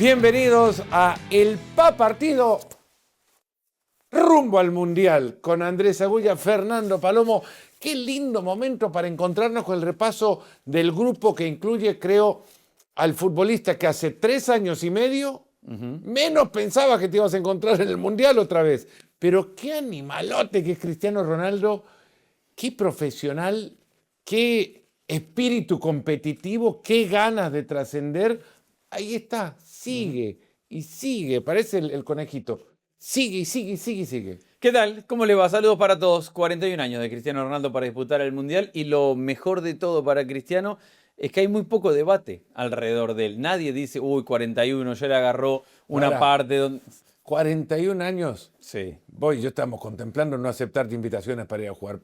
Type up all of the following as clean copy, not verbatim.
Bienvenidos a El Partido rumbo al Mundial con Andrés Agulla, Fernando Palomo. Qué lindo momento para encontrarnos con el repaso del grupo que incluye, creo, al futbolista que hace 3 años y medio menos pensaba que te ibas a encontrar en el Mundial otra vez. Pero qué animalote que es Cristiano Ronaldo, qué profesional, qué espíritu competitivo, qué ganas de trascender. Ahí está, sigue y sigue, parece el conejito. Sigue y sigue y sigue y sigue. ¿Qué tal? ¿Cómo le va? Saludos para todos. 41 años de Cristiano Ronaldo para disputar el Mundial y lo mejor de todo para Cristiano es que hay muy poco debate alrededor de él. Nadie dice, uy, 41, ya le agarró una Ahora, parte donde... 41 años. Sí. Vos y yo estamos contemplando no aceptarte invitaciones para ir a jugar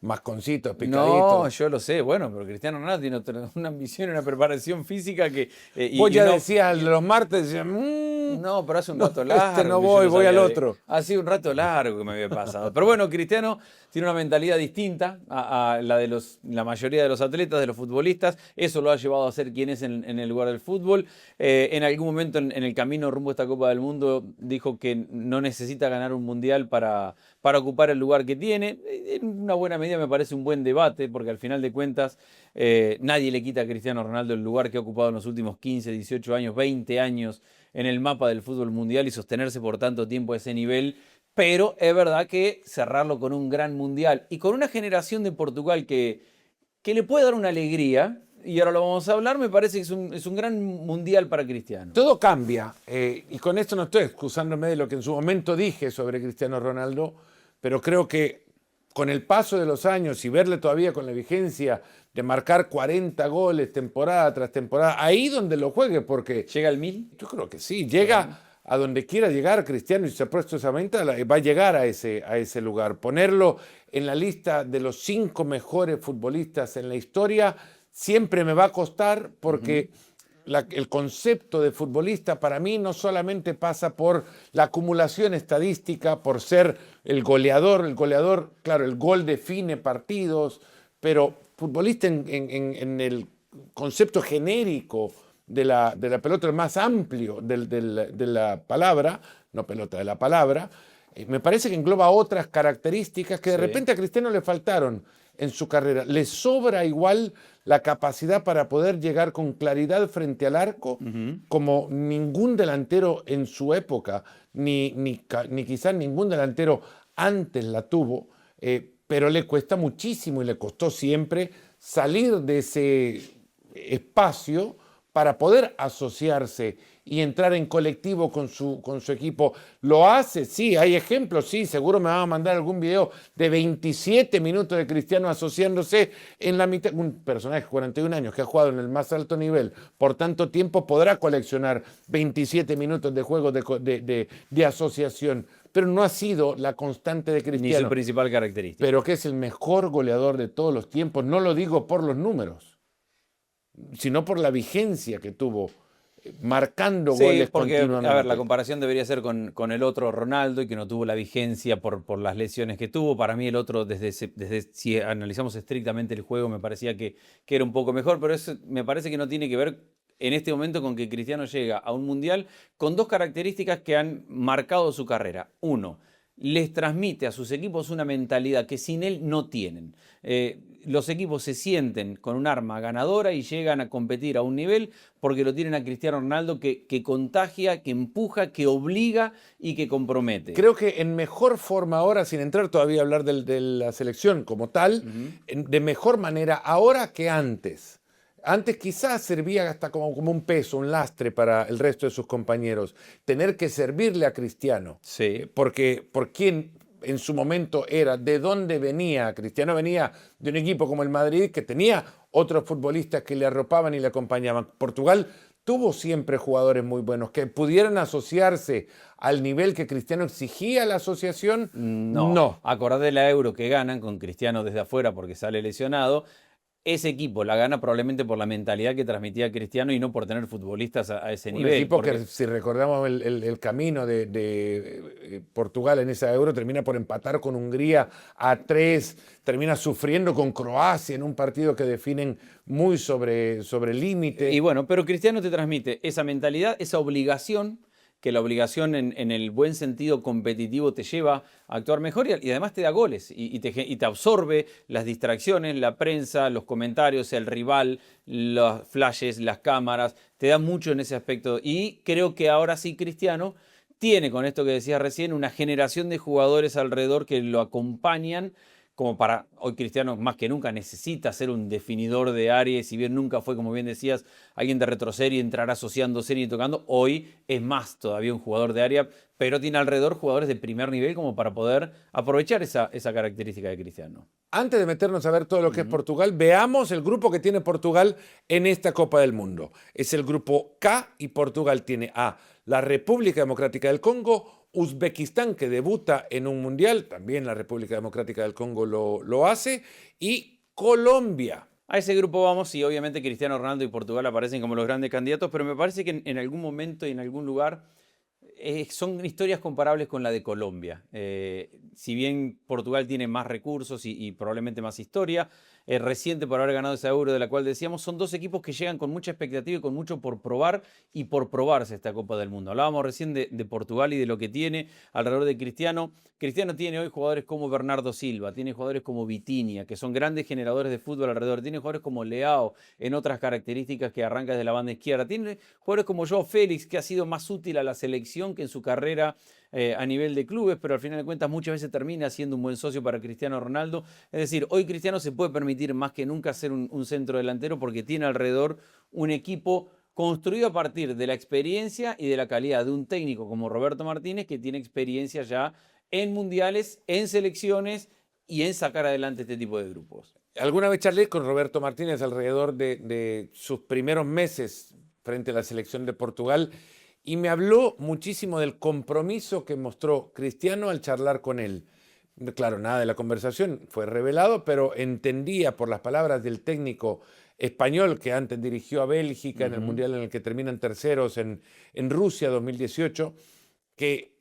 masconcitos, No, picaditos. yo lo sé, bueno, pero Cristiano Ronaldo tiene una ambición y una preparación física que... Vos ya no, decías los martes, decías, no, pero hace un rato largo. este no que yo voy, voy al sabía otro. Ha sido un rato largo que me había pasado. Pero bueno, Cristiano tiene una mentalidad distinta a la de la mayoría de los atletas, de los futbolistas. Eso lo ha llevado a ser quien es en el lugar del fútbol. En algún momento en el camino rumbo a esta Copa del Mundo dijo que no necesita ganar un mundial para ocupar el lugar que tiene. En una buena medida me parece un buen debate, porque al final de cuentas nadie le quita a Cristiano Ronaldo el lugar que ha ocupado en los últimos 15, 18 años, 20 años en el mapa del fútbol mundial y sostenerse por tanto tiempo a ese nivel. Pero es verdad que cerrarlo con un gran mundial y con una generación de Portugal que le puede dar una alegría, y ahora lo vamos a hablar, me parece que es un gran mundial para Cristiano. Todo cambia, y con esto no estoy excusándome de lo que en su momento dije sobre Cristiano Ronaldo, pero creo que con el paso de los años y verle todavía con la vigencia de marcar 40 goles temporada tras temporada, ahí donde lo juegue, porque... ¿Llega al 1000? Yo creo que sí, llega a donde quiera llegar Cristiano y se ha puesto esa meta, va a llegar a ese lugar. Ponerlo en la lista de los 5 mejores futbolistas en la historia siempre me va a costar porque el concepto de futbolista para mí no solamente pasa por la acumulación estadística, por ser el goleador, claro, el gol define partidos, pero futbolista en el concepto genérico de la pelota, el más amplio de la palabra, no pelota, de la palabra, me parece que engloba otras características que de repente a Cristiano le faltaron en su carrera. Le sobra igual la capacidad para poder llegar con claridad frente al arco, como ningún delantero en su época, ni quizás ningún delantero antes la tuvo, pero le cuesta muchísimo y le costó siempre salir de ese espacio para poder asociarse y entrar en colectivo con su equipo. ¿Lo hace? Sí, hay ejemplos, sí, seguro me van a mandar algún video de 27 minutos de Cristiano asociándose en la mitad. Un personaje de 41 años que ha jugado en el más alto nivel por tanto tiempo podrá coleccionar 27 minutos de juego de asociación, pero no ha sido la constante de Cristiano. Ni su principal característica. Pero que es el mejor goleador de todos los tiempos, no lo digo por los números, sino por la vigencia que tuvo, marcando goles continuamente. A ver, la comparación debería ser con el otro Ronaldo, y que no tuvo la vigencia por las lesiones que tuvo. Para mí el otro, si analizamos estrictamente el juego, me parecía que era un poco mejor, pero eso me parece que no tiene que ver en este momento con que Cristiano llega a un mundial con 2 características que han marcado su carrera. Uno, les transmite a sus equipos una mentalidad que sin él no tienen. Los equipos se sienten con un arma ganadora y llegan a competir a un nivel porque lo tienen a Cristiano Ronaldo que contagia, que empuja, que obliga y que compromete. Creo que en mejor forma ahora, sin entrar todavía a hablar de la selección como tal, de mejor manera ahora que antes. Antes quizás servía hasta como un peso, un lastre para el resto de sus compañeros. Tener que servirle a Cristiano. Sí. Porque por quién en su momento era, de dónde venía. Cristiano venía de un equipo como el Madrid que tenía otros futbolistas que le arropaban y le acompañaban. Portugal tuvo siempre jugadores muy buenos que pudieran asociarse al nivel que Cristiano exigía a la asociación. No. Acordate de la Euro que ganan con Cristiano desde afuera porque sale lesionado. ese equipo la gana probablemente por la mentalidad que transmitía Cristiano y no por tener futbolistas a ese Un nivel. equipo Porque que, si recordamos el camino de Portugal en esa Euro, termina por empatar con Hungría a 3, termina sufriendo con Croacia en un partido que definen muy sobre el límite. Y bueno, pero Cristiano te transmite esa mentalidad, esa obligación, que la obligación en el buen sentido competitivo te lleva a actuar mejor y además te da goles y te absorbe las distracciones, la prensa, los comentarios, el rival, los flashes, las cámaras, te da mucho en ese aspecto. Y creo que ahora sí Cristiano tiene, con esto que decías recién, una generación de jugadores alrededor que lo acompañan como para, hoy Cristiano más que nunca necesita ser un definidor de área, y si bien nunca fue, como bien decías, alguien de retroserie, entrar asociándose y tocando, hoy es más todavía un jugador de área, pero tiene alrededor jugadores de primer nivel como para poder aprovechar esa característica de Cristiano. Antes de meternos a ver todo lo que es Portugal, veamos el grupo que tiene Portugal en esta Copa del Mundo. Es el grupo K y Portugal tiene a la República Democrática del Congo, Uzbekistán, que debuta en un mundial, también la República Democrática del Congo lo hace, y Colombia. A ese grupo vamos y obviamente Cristiano Ronaldo y Portugal aparecen como los grandes candidatos, pero me parece que en algún momento y en algún lugar son historias comparables con la de Colombia. Si bien Portugal tiene más recursos y probablemente más historia, reciente por haber ganado esa Euro de la cual decíamos, son dos equipos que llegan con mucha expectativa y con mucho por probar y por probarse esta Copa del Mundo. Hablábamos recién de Portugal y de lo que tiene alrededor de Cristiano. Cristiano tiene hoy jugadores como Bernardo Silva, tiene jugadores como Vitinha, que son grandes generadores de fútbol alrededor, tiene jugadores como Leao en otras características que arranca desde la banda izquierda, tiene jugadores como Joao Félix, que ha sido más útil a la selección que en su carrera a nivel de clubes, pero al final de cuentas muchas veces termina siendo un buen socio para Cristiano Ronaldo. Es decir, hoy Cristiano se puede permitir más que nunca ser un centro delantero porque tiene alrededor un equipo construido a partir de la experiencia y de la calidad de un técnico como Roberto Martínez, que tiene experiencia ya en mundiales, en selecciones y en sacar adelante este tipo de grupos. Alguna vez charlé con Roberto Martínez alrededor de sus primeros meses frente a la selección de Portugal y me habló muchísimo del compromiso que mostró Cristiano al charlar con él. Claro, nada de la conversación fue revelado, pero entendía por las palabras del técnico español que antes dirigió a Bélgica en el Mundial en el que terminan terceros en Rusia 2018, que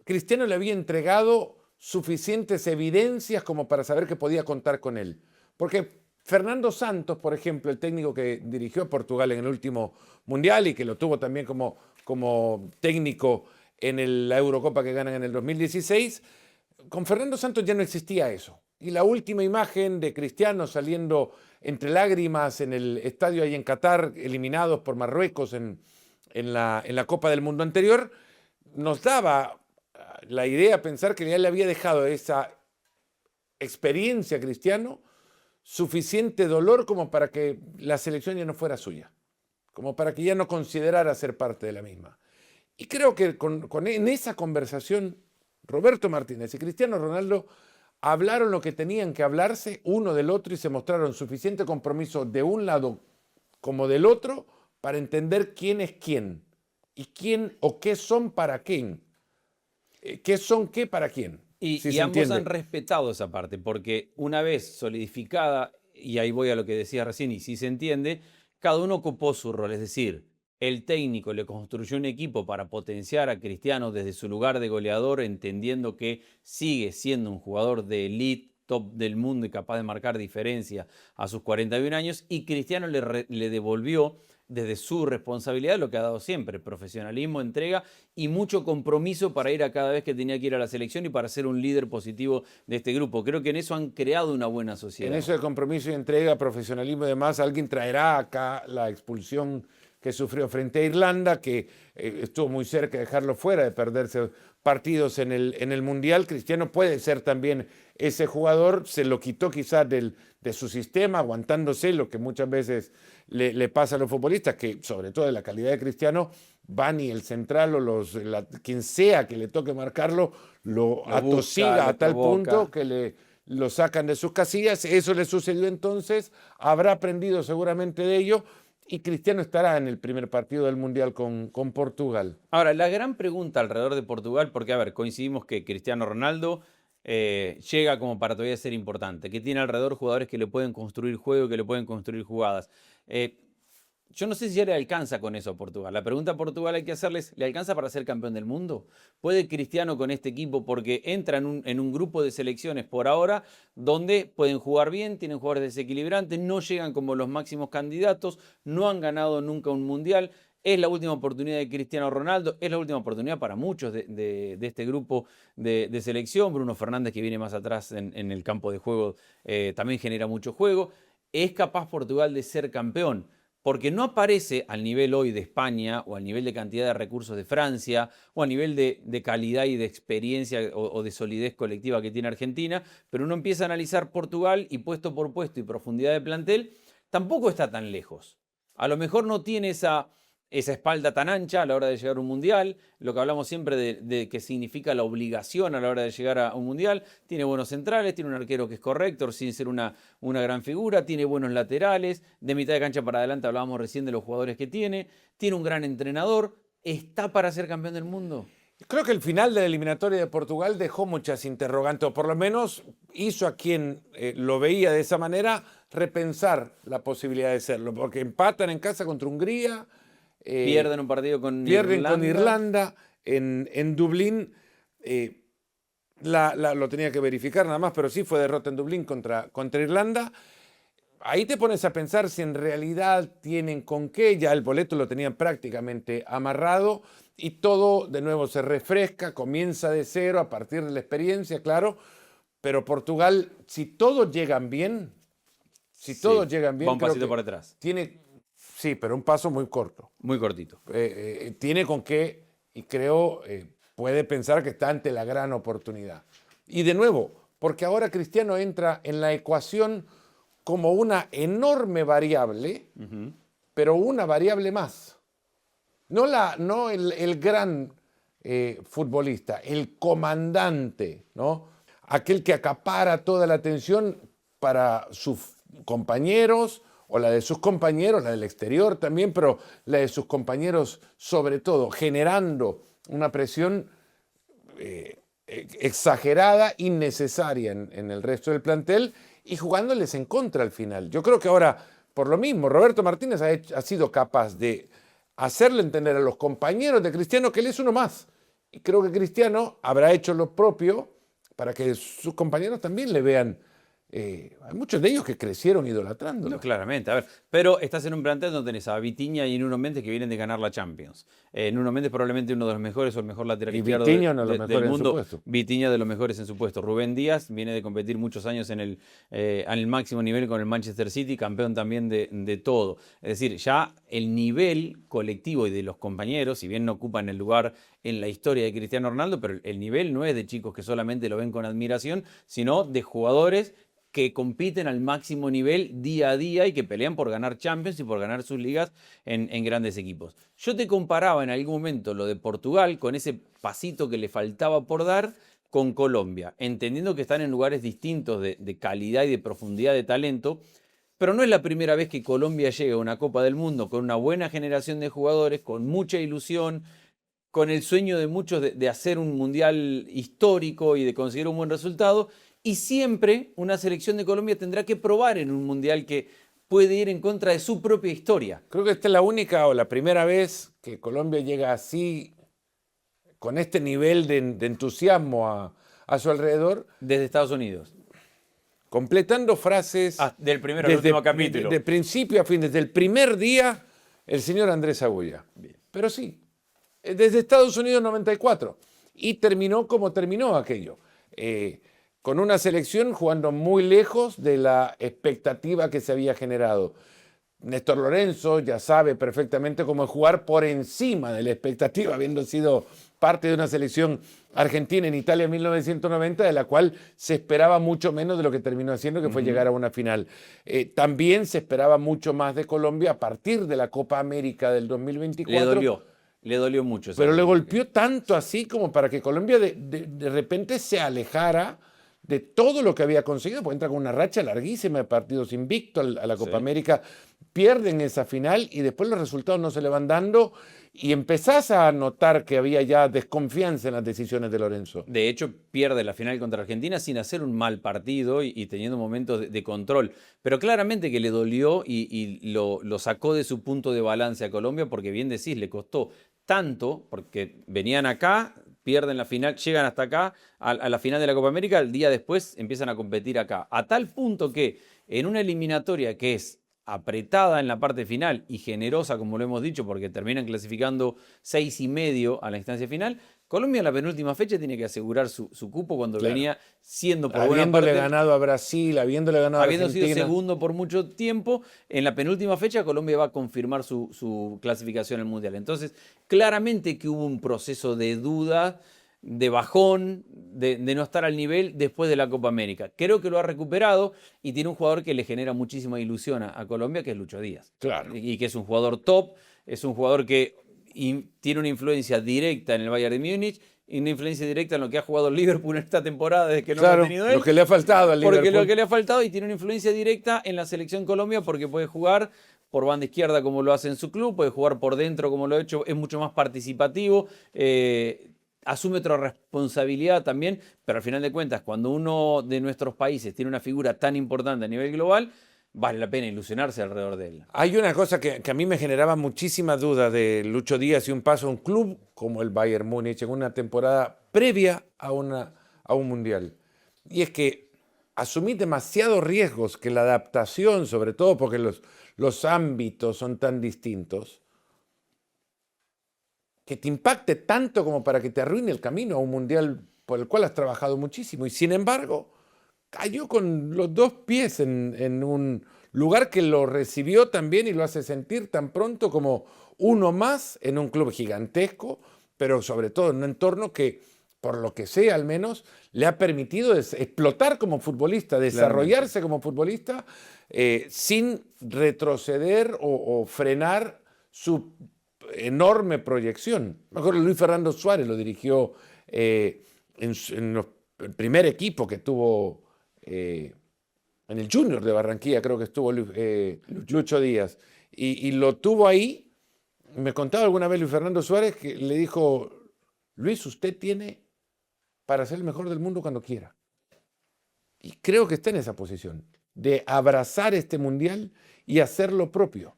Cristiano le había entregado suficientes evidencias como para saber que podía contar con él. Porque Fernando Santos, por ejemplo, el técnico que dirigió a Portugal en el último Mundial y que lo tuvo también como técnico en la Eurocopa que ganan en el 2016, con Fernando Santos ya no existía eso. Y la última imagen de Cristiano saliendo entre lágrimas en el estadio ahí en Qatar, eliminados por Marruecos en la Copa del Mundo anterior, nos daba la idea, pensar que ya le había dejado esa experiencia a Cristiano suficiente dolor como para que la selección ya no fuera suya, como para que ya no considerara ser parte de la misma. Y creo que en esa conversación Roberto Martínez y Cristiano Ronaldo hablaron lo que tenían que hablarse uno del otro y se mostraron suficiente compromiso de un lado como del otro para entender quién es quién y quién o qué son para quién. ¿Qué son qué para quién? Y ambos han respetado esa parte, porque una vez solidificada, y ahí voy a lo que decía recién, y si se entiende, cada uno ocupó su rol, es decir, el técnico le construyó un equipo para potenciar a Cristiano desde su lugar de goleador, entendiendo que sigue siendo un jugador de elite, top del mundo y capaz de marcar diferencia a sus 41 años, y Cristiano le devolvió desde su responsabilidad lo que ha dado siempre, profesionalismo, entrega y mucho compromiso para ir a cada vez que tenía que ir a la selección y para ser un líder positivo de este grupo. Creo que en eso han creado una buena sociedad. En eso de compromiso y entrega, profesionalismo y demás, alguien traerá acá la expulsión que sufrió frente a Irlanda, que estuvo muy cerca de dejarlo fuera, de perderse partidos en el Mundial. Cristiano puede ser también ese jugador, se lo quitó quizás de su sistema, aguantándose lo que muchas veces le pasa a los futbolistas, que sobre todo de la calidad de Cristiano, van y el central o quien sea que le toque marcarlo, lo atosiga a tal punto que lo sacan de sus casillas. Eso le sucedió entonces, habrá aprendido seguramente de ello, y Cristiano estará en el primer partido del Mundial con Portugal. Ahora, la gran pregunta alrededor de Portugal, porque a ver, coincidimos que Cristiano Ronaldo llega como para todavía ser importante, que tiene alrededor jugadores que le pueden construir juego, que le pueden construir jugadas. Yo no sé si ya le alcanza con eso a Portugal. La pregunta a Portugal hay que hacerles, ¿le alcanza para ser campeón del mundo? ¿Puede Cristiano con este equipo? Porque entra en un grupo de selecciones por ahora donde pueden jugar bien, tienen jugadores desequilibrantes, no llegan como los máximos candidatos, no han ganado nunca un mundial. Es la última oportunidad de Cristiano Ronaldo, es la última oportunidad para muchos de este grupo de selección. Bruno Fernández, que viene más atrás en el campo de juego, también genera mucho juego. ¿Es capaz Portugal de ser campeón? Porque no aparece al nivel hoy de España o al nivel de cantidad de recursos de Francia o a nivel de calidad y de experiencia o de solidez colectiva que tiene Argentina, pero uno empieza a analizar Portugal y puesto por puesto y profundidad de plantel, tampoco está tan lejos. A lo mejor no tiene esa espalda tan ancha a la hora de llegar a un mundial, lo que hablamos siempre de que significa la obligación a la hora de llegar a un mundial. Tiene buenos centrales, tiene un arquero que es correcto, sin ser una gran figura, tiene buenos laterales, de mitad de cancha para adelante hablábamos recién de los jugadores que tiene un gran entrenador. ¿Está para ser campeón del mundo? Creo que el final de la eliminatoria de Portugal dejó muchas interrogantes, o por lo menos hizo a quien lo veía de esa manera repensar la posibilidad de serlo, porque empatan en casa contra Hungría, pierden un partido con Irlanda en Dublín. Lo tenía que verificar nada más, pero sí fue derrota en Dublín contra Irlanda. Ahí te pones a pensar si en realidad tienen con qué. Ya el boleto lo tenían prácticamente amarrado y todo de nuevo se refresca, comienza de cero a partir de la experiencia, claro. Pero Portugal, si todos llegan bien, va un pasito por detrás. Sí, pero un paso muy corto. Muy cortito. Tiene con qué, y creo, puede pensar que está ante la gran oportunidad. Y de nuevo, porque ahora Cristiano entra en la ecuación como una enorme variable, pero una variable más. No el gran futbolista, el comandante, ¿no? Aquel que acapara toda la atención para sus compañeros, o la de sus compañeros, la del exterior también, pero la de sus compañeros sobre todo, generando una presión exagerada, innecesaria en el resto del plantel y jugándoles en contra al final. Yo creo que ahora, por lo mismo, Roberto Martínez ha sido capaz de hacerle entender a los compañeros de Cristiano que él es uno más. Y creo que Cristiano habrá hecho lo propio para que sus compañeros también le vean. Hay muchos de ellos que crecieron idolatrándolo. No, claramente, a ver, pero estás en un plantel donde tenés a Vitinha y Nuno Méndez que vienen de ganar la Champions. Nuno Méndez probablemente uno de los mejores o el mejor lateral izquierdo del mundo. Vitinha de los mejores en su puesto. Rubén Díaz viene de competir muchos años en el máximo nivel con el Manchester City, campeón también de todo. Es decir, ya el nivel colectivo y de los compañeros, si bien no ocupan el lugar en la historia de Cristiano Ronaldo, pero el nivel no es de chicos que solamente lo ven con admiración, sino de jugadores que compiten al máximo nivel día a día y que pelean por ganar Champions y por ganar sus ligas en grandes equipos. Yo te comparaba en algún momento lo de Portugal con ese pasito que le faltaba por dar con Colombia, entendiendo que están en lugares distintos de calidad y de profundidad de talento, pero no es la primera vez que Colombia llega a una Copa del Mundo con una buena generación de jugadores, con mucha ilusión, con el sueño de muchos de hacer un mundial histórico y de conseguir un buen resultado. Y siempre una selección de Colombia tendrá que probar en un mundial que puede ir en contra de su propia historia. Creo que esta es la única o la primera vez que Colombia llega así, con este nivel de entusiasmo a su alrededor. Desde Estados Unidos. Completando frases. Del primero al último capítulo. De principio a fin, desde el primer día, el señor Andrés Agulla. Bien. Pero sí, desde Estados Unidos 94. Y terminó como terminó aquello. Con una selección jugando muy lejos de la expectativa que se había generado. Néstor Lorenzo ya sabe perfectamente cómo jugar por encima de la expectativa, habiendo sido parte de una selección argentina en Italia en 1990, de la cual se esperaba mucho menos de lo que terminó haciendo, que fue llegar a una final. También se esperaba mucho más de Colombia a partir de la Copa América del 2024. Le dolió mucho. Pero le golpeó tanto así como para que Colombia de repente se alejara de todo lo que había conseguido, porque entra con una racha larguísima de partidos invictos a la Copa América, pierden esa final y después los resultados no se le van dando y empezás a notar que había ya desconfianza en las decisiones de Lorenzo. De hecho, pierde la final contra Argentina sin hacer un mal partido y teniendo momentos de control. Pero claramente que le dolió y lo sacó de su punto de balance a Colombia, porque bien decís, le costó tanto, porque venían acá, pierden la final, llegan hasta acá, a la final de la Copa América, el día después empiezan a competir acá. A tal punto que en una eliminatoria que es apretada en la parte final y generosa, como lo hemos dicho, porque terminan clasificando 6,5 a la instancia final, Colombia en la penúltima fecha tiene que asegurar su cupo cuando Claro. venía siendo por buena Habiéndole parte, ganado a Brasil, habiéndole ganado a habiendo sido Argentina. segundo por mucho tiempo, en la penúltima fecha Colombia va a confirmar su clasificación al Mundial. Entonces, claramente que hubo un proceso de duda, de bajón, de no estar al nivel después de la Copa América. Creo que lo ha recuperado y tiene un jugador que le genera muchísima ilusión a Colombia, que es Lucho Díaz. Claro. Y que es un jugador top, es un jugador que tiene una influencia directa en el Bayern de Múnich y una influencia directa en lo que ha jugado el Liverpool en esta temporada desde que no lo ha tenido él. Lo que le ha faltado al Liverpool. Porque lo que le ha faltado, y tiene una influencia directa en la selección Colombia porque puede jugar por banda izquierda como lo hace en su club, puede jugar por dentro como lo ha hecho, es mucho más participativo, asume otra responsabilidad también, pero al final de cuentas, cuando uno de nuestros países tiene una figura tan importante a nivel global, vale la pena ilusionarse alrededor de él. Hay una cosa que a mí me generaba muchísima duda de Lucho Díaz y un paso a un club como el Bayern Múnich en una temporada previa a un mundial. Y es que asumí demasiados riesgos que la adaptación, sobre todo porque los ámbitos son tan distintos, que te impacte tanto como para que te arruine el camino a un mundial por el cual has trabajado muchísimo. Y sin embargo, cayó con los dos pies en un lugar que lo recibió también y lo hace sentir tan pronto como uno más en un club gigantesco, pero sobre todo en un entorno que, por lo que sea al menos, le ha permitido explotar como futbolista, desarrollarse como futbolista, sin retroceder o frenar su enorme proyección. Me acuerdo, Luis Fernando Suárez lo dirigió en el primer equipo que tuvo en el Junior de Barranquilla, creo que estuvo Lucho Díaz, y lo tuvo ahí. Me contaba alguna vez Luis Fernando Suárez que le dijo: Luis, usted tiene para ser el mejor del mundo cuando quiera. Y creo que está en esa posición, de abrazar este mundial y hacer lo propio.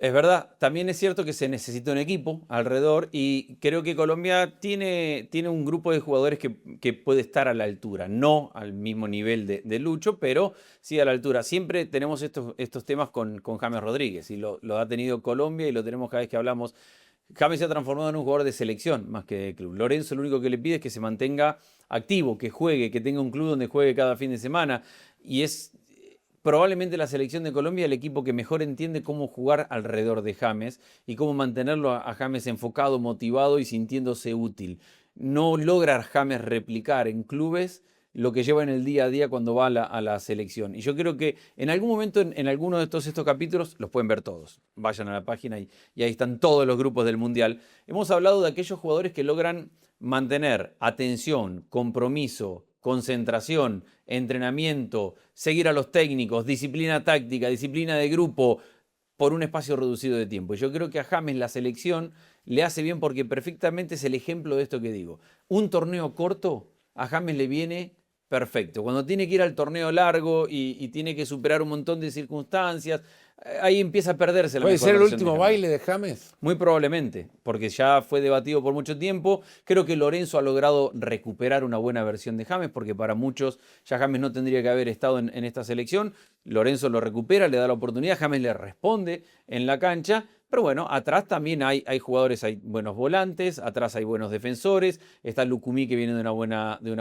Es verdad, también es cierto que se necesita un equipo alrededor y creo que Colombia tiene un grupo de jugadores que puede estar a la altura, no al mismo nivel de Lucho, pero sí a la altura. Siempre tenemos estos temas con James Rodríguez y lo ha tenido Colombia y lo tenemos cada vez que hablamos. James se ha transformado en un jugador de selección más que de club. Lorenzo lo único que le pide es que se mantenga activo, que juegue, que tenga un club donde juegue cada fin de semana y es probablemente la selección de Colombia el equipo que mejor entiende cómo jugar alrededor de James y cómo mantenerlo a James enfocado, motivado y sintiéndose útil. No logra James replicar en clubes lo que lleva en el día a día cuando va a la selección. Y yo creo que en algún momento, en alguno de todos estos capítulos, los pueden ver todos. Vayan a la página y ahí están todos los grupos del Mundial. Hemos hablado de aquellos jugadores que logran mantener atención, compromiso, concentración, entrenamiento, seguir a los técnicos, disciplina táctica, disciplina de grupo, por un espacio reducido de tiempo. Y yo creo que a James la selección le hace bien porque perfectamente es el ejemplo de esto que digo. Un torneo corto a James le viene perfecto. Cuando tiene que ir al torneo largo y tiene que superar un montón de circunstancias, ahí empieza a perderse la ¿Puede mejor ser el versión último de James. baile de James? Muy probablemente, porque ya fue debatido por mucho tiempo. Creo que Lorenzo ha logrado recuperar una buena versión de James, porque para muchos ya James no tendría que haber estado en esta selección. Lorenzo lo recupera, le da la oportunidad, James le responde en la cancha. Pero bueno, atrás también hay jugadores, hay buenos volantes, atrás hay buenos defensores, está Lucumí que viene de una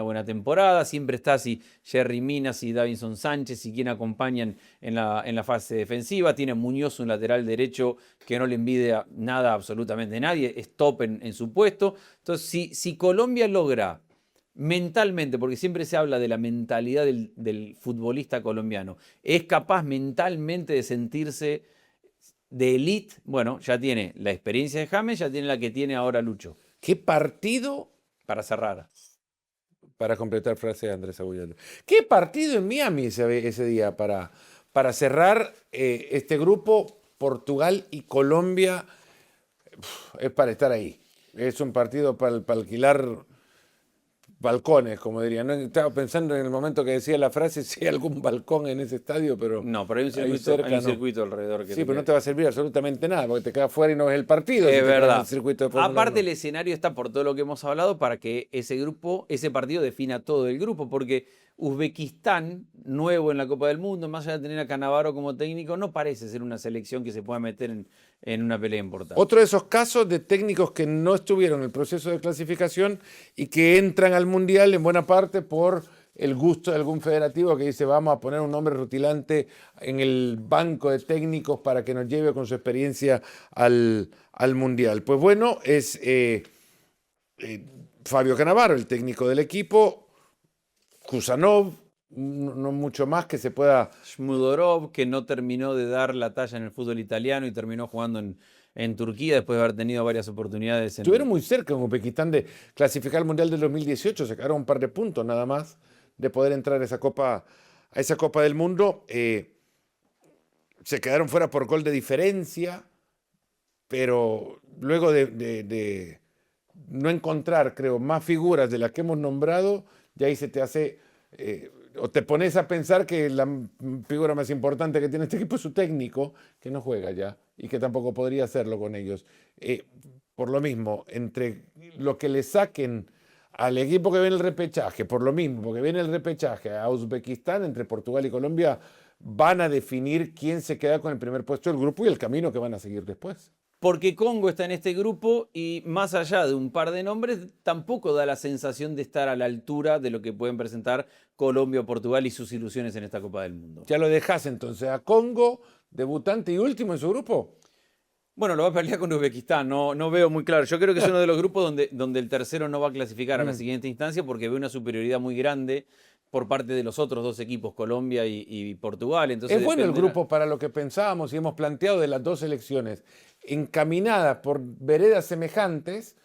buena temporada, siempre está Jerry Minas y Davinson Sánchez y quien acompañan en la fase defensiva, tiene Muñoz un lateral derecho que no le envidia nada absolutamente nadie, es top en su puesto. Entonces, si Colombia logra mentalmente, porque siempre se habla de la mentalidad del futbolista colombiano, es capaz mentalmente de sentirse de elite, bueno, ya tiene la experiencia de James, ya tiene la que tiene ahora Lucho. ¿Qué partido? Para cerrar. Para completar frase de Andrés Agullalo. ¿Qué partido en Miami ese día para cerrar este grupo? Portugal y Colombia es para estar ahí. Es un partido para alquilar balcones, como diría. No, estaba pensando en el momento que decía la frase si hay algún balcón en ese estadio, pero No, pero hay un ahí circuito, cerca hay un no. circuito alrededor que Sí, pero no te va a servir absolutamente nada, porque te quedas fuera y no ves el partido. Es si te quedas en verdad. el circuito de Fórmula Aparte, 1. el escenario está por todo lo que hemos hablado para que ese partido defina todo el grupo, porque Uzbekistán, nuevo en la Copa del Mundo, más allá de tener a Cannavaro como técnico, no parece ser una selección que se pueda meter en una pelea importante. Otro de esos casos de técnicos que no estuvieron en el proceso de clasificación y que entran al Mundial en buena parte por el gusto de algún federativo que dice vamos a poner un nombre rutilante en el banco de técnicos para que nos lleve con su experiencia al Mundial. Pues bueno, es Fabio Cannavaro, el técnico del equipo, Kusanov, no mucho más que se pueda... Shmudorov, que no terminó de dar la talla en el fútbol italiano y terminó jugando en Turquía después de haber tenido varias oportunidades. Estuvieron muy cerca en Uzbekistán de clasificar al Mundial del 2018, se quedaron un par de puntos nada más de poder entrar a esa Copa del Mundo. Se quedaron fuera por gol de diferencia, pero luego de no encontrar, creo, más figuras de las que hemos nombrado, ya ahí se te hace, o te pones a pensar que la figura más importante que tiene este equipo es su técnico, que no juega ya y que tampoco podría hacerlo con ellos. Por lo mismo, entre lo que le saquen al equipo que viene el repechaje, por lo mismo, porque viene el repechaje a Uzbekistán, entre Portugal y Colombia, van a definir quién se queda con el primer puesto del grupo y el camino que van a seguir después. Porque Congo está en este grupo y más allá de un par de nombres, tampoco da la sensación de estar a la altura de lo que pueden presentar Colombia o Portugal y sus ilusiones en esta Copa del Mundo. Ya lo dejas entonces a Congo, debutante y último en su grupo. Bueno, lo va a pelear con Uzbekistán, no veo muy claro. Yo creo que es uno de los grupos donde el tercero no va a clasificar a la siguiente instancia porque ve una superioridad muy grande por parte de los otros dos equipos, Colombia y Portugal. Entonces es bueno el grupo para lo que pensábamos y hemos planteado de las dos selecciones, encaminadas por veredas semejantes,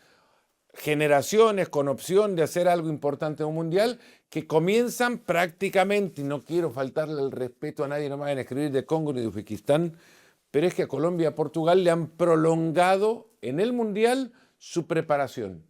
generaciones con opción de hacer algo importante en un mundial, que comienzan prácticamente, y no quiero faltarle el respeto a nadie, no me vayan a escribir de Congo ni de Uzbekistán, pero es que a Colombia y a Portugal le han prolongado en el mundial su preparación.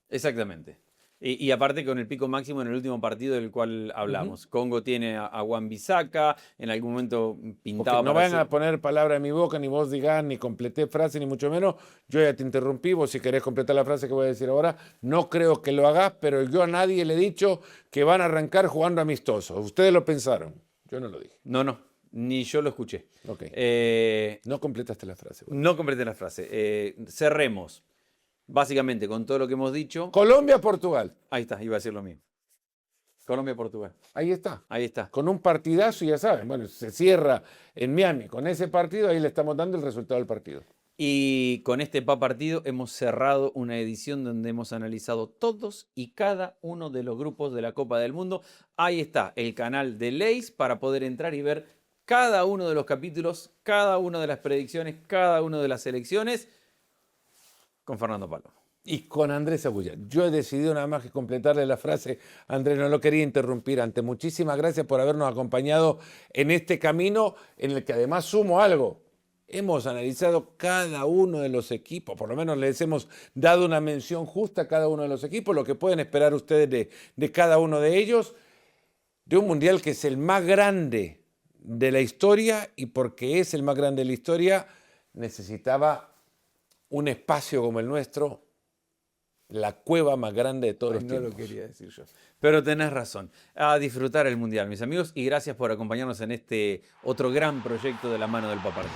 Exactamente. Y aparte con el pico máximo en el último partido del cual hablamos. Congo tiene a Wan-Bissaka, en algún momento pintaba... Porque no vayan a poner palabra en mi boca, ni vos digas, ni completé frase, ni mucho menos. Yo ya te interrumpí, vos si querés completar la frase que voy a decir ahora, no creo que lo hagas, pero yo a nadie le he dicho que van a arrancar jugando amistosos. Ustedes lo pensaron, yo no lo dije. No, ni yo lo escuché. Okay. No completaste la frase. Bueno. No completé la frase. Cerremos. Básicamente, con todo lo que hemos dicho... Colombia-Portugal. Ahí está, iba a decir lo mismo. Colombia-Portugal. Ahí está. Ahí está. Con un partidazo, y ya saben, bueno, se cierra en Miami. Con ese partido, ahí le estamos dando el resultado del partido. Y con este partido hemos cerrado una edición donde hemos analizado todos y cada uno de los grupos de la Copa del Mundo. Ahí está el canal de Leis para poder entrar y ver cada uno de los capítulos, cada una de las predicciones, cada una de las selecciones con Fernando Palomo. Y con Andrés Agulla. Yo he decidido nada más que completarle la frase. Andrés, no lo quería interrumpir antes. Muchísimas gracias por habernos acompañado en este camino en el que además sumo algo. Hemos analizado cada uno de los equipos, por lo menos les hemos dado una mención justa a cada uno de los equipos, lo que pueden esperar ustedes de cada uno de ellos, de un mundial que es el más grande de la historia, y porque es el más grande de la historia, necesitaba un espacio como el nuestro, la cueva más grande de todos los tiempos. No lo quería decir yo. Pero tenés razón. A disfrutar el mundial, mis amigos, y gracias por acompañarnos en este otro gran proyecto de la mano del Papardí.